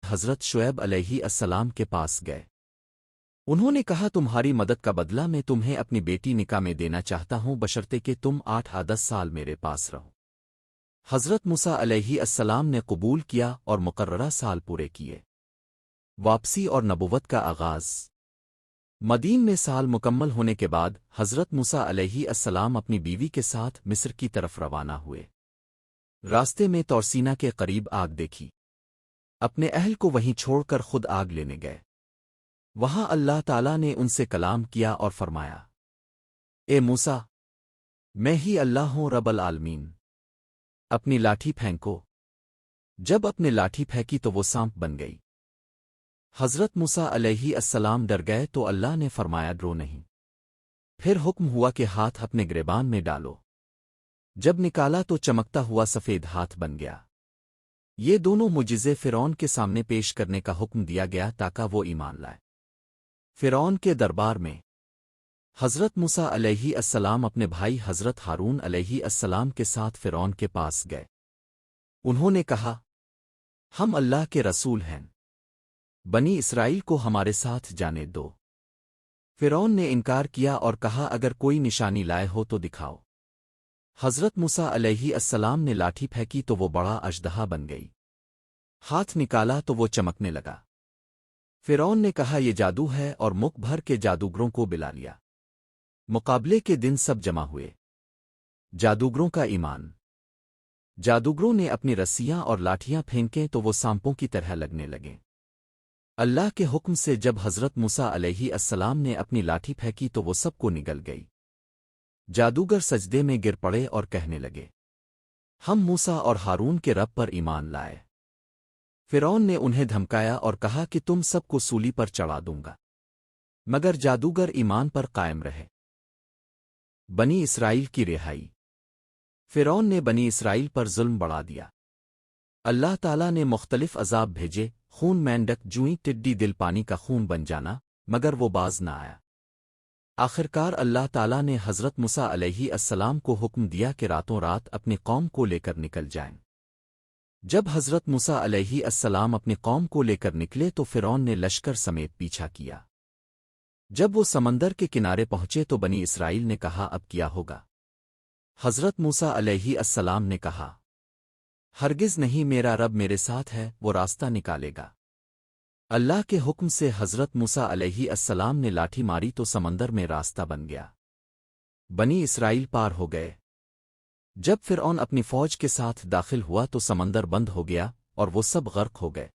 حضرت شعیب علیہ السلام کے پاس گئے۔ انہوں نے کہا تمہاری مدد کا بدلہ میں تمہیں اپنی بیٹی نکاح میں دینا چاہتا ہوں بشرطے کہ تم 8 سال میرے پاس رہو۔ حضرت موسیٰ علیہ السلام نے قبول کیا اور مقررہ سال پورے کیے۔ واپسی اور نبوت کا آغاز۔ مدین میں سال مکمل ہونے کے بعد حضرت موسیٰ علیہ السلام اپنی بیوی کے ساتھ مصر کی طرف روانہ ہوئے۔ راستے میں طورسینہ کے قریب آگ دیکھی۔ اپنے اہل کو وہیں چھوڑ کر خود آگ لینے گئے۔ وہاں اللہ تعالیٰ نے ان سے کلام کیا اور فرمایا، اے موسیٰ، میں ہی اللہ ہوں رب العالمین۔ اپنی لاٹھی پھینکو۔ جب اپنے لاٹھی پھینکی تو وہ سانپ بن گئی۔ حضرت موسیٰ علیہ السلام ڈر گئے تو اللہ نے فرمایا ڈرو نہیں۔ پھر حکم ہوا کہ ہاتھ اپنے گریبان میں ڈالو۔ جب نکالا تو چمکتا ہوا سفید ہاتھ بن گیا۔ یہ دونوں معجزے فرعون کے سامنے پیش کرنے کا حکم دیا گیا تاکہ وہ ایمان لائے۔ فرعون کے دربار میں حضرت موسیٰ علیہ السلام اپنے بھائی حضرت ہارون علیہ السلام کے ساتھ فرعون کے پاس گئے۔ انہوں نے کہا، ہم اللہ کے رسول ہیں، بنی اسرائیل کو ہمارے ساتھ جانے دو۔ فرعون نے انکار کیا اور کہا اگر کوئی نشانی لائے ہو تو دکھاؤ۔ حضرت موسیٰ علیہ السلام نے لاٹھی پھینکی تو وہ بڑا اژدہا بن گئی۔ ہاتھ نکالا تو وہ چمکنے لگا۔ فرعون نے کہا یہ جادو ہے اور ملک بھر کے جادوگروں کو بلا لیا۔ مقابلے کے دن سب جمع ہوئے۔ جادوگروں کا ایمان۔ جادوگروں نے اپنی رسیاں اور لاٹھیاں پھینکیں تو وہ سانپوں کی طرح لگنے لگیں۔ اللہ کے حکم سے جب حضرت موسیٰ علیہ السلام نے اپنی لاٹھی پھینکی تو وہ سب کو نگل گئی۔ جادوگر سجدے میں گر پڑے اور کہنے لگے، ہم موسیٰ اور ہارون کے رب پر ایمان لائے۔ فرعون نے انہیں دھمکایا اور کہا کہ تم سب کو سولی پر چڑھا دوں گا، مگر جادوگر ایمان پر قائم رہے۔ بنی اسرائیل کی رہائی۔ فرعون نے بنی اسرائیل پر ظلم بڑھا دیا۔ اللہ تعالیٰ نے مختلف عذاب بھیجے، خون مینڈک جوئیں ٹڈی دل پانی کا خون بن جانا، مگر وہ باز نہ آیا۔ آخرکار اللہ تعالیٰ نے حضرت موسیٰ علیہ السلام کو حکم دیا کہ راتوں رات اپنی قوم کو لے کر نکل جائیں۔ جب حضرت موسیٰ علیہ السلام اپنی قوم کو لے کر نکلے تو فرعون نے لشکر سمیت پیچھا کیا۔ جب وہ سمندر کے کنارے پہنچے تو بنی اسرائیل نے کہا اب کیا ہوگا؟ حضرت موسیٰ علیہ السلام نے کہا، ہرگز نہیں، میرا رب میرے ساتھ ہے، وہ راستہ نکالے گا۔ اللہ کے حکم سے حضرت موسیٰ علیہ السلام نے لاٹھی ماری تو سمندر میں راستہ بن گیا۔ بنی اسرائیل پار ہو گئے۔ جب فرعون اپنی فوج کے ساتھ داخل ہوا تو سمندر بند ہو گیا اور وہ سب غرق ہو گئے۔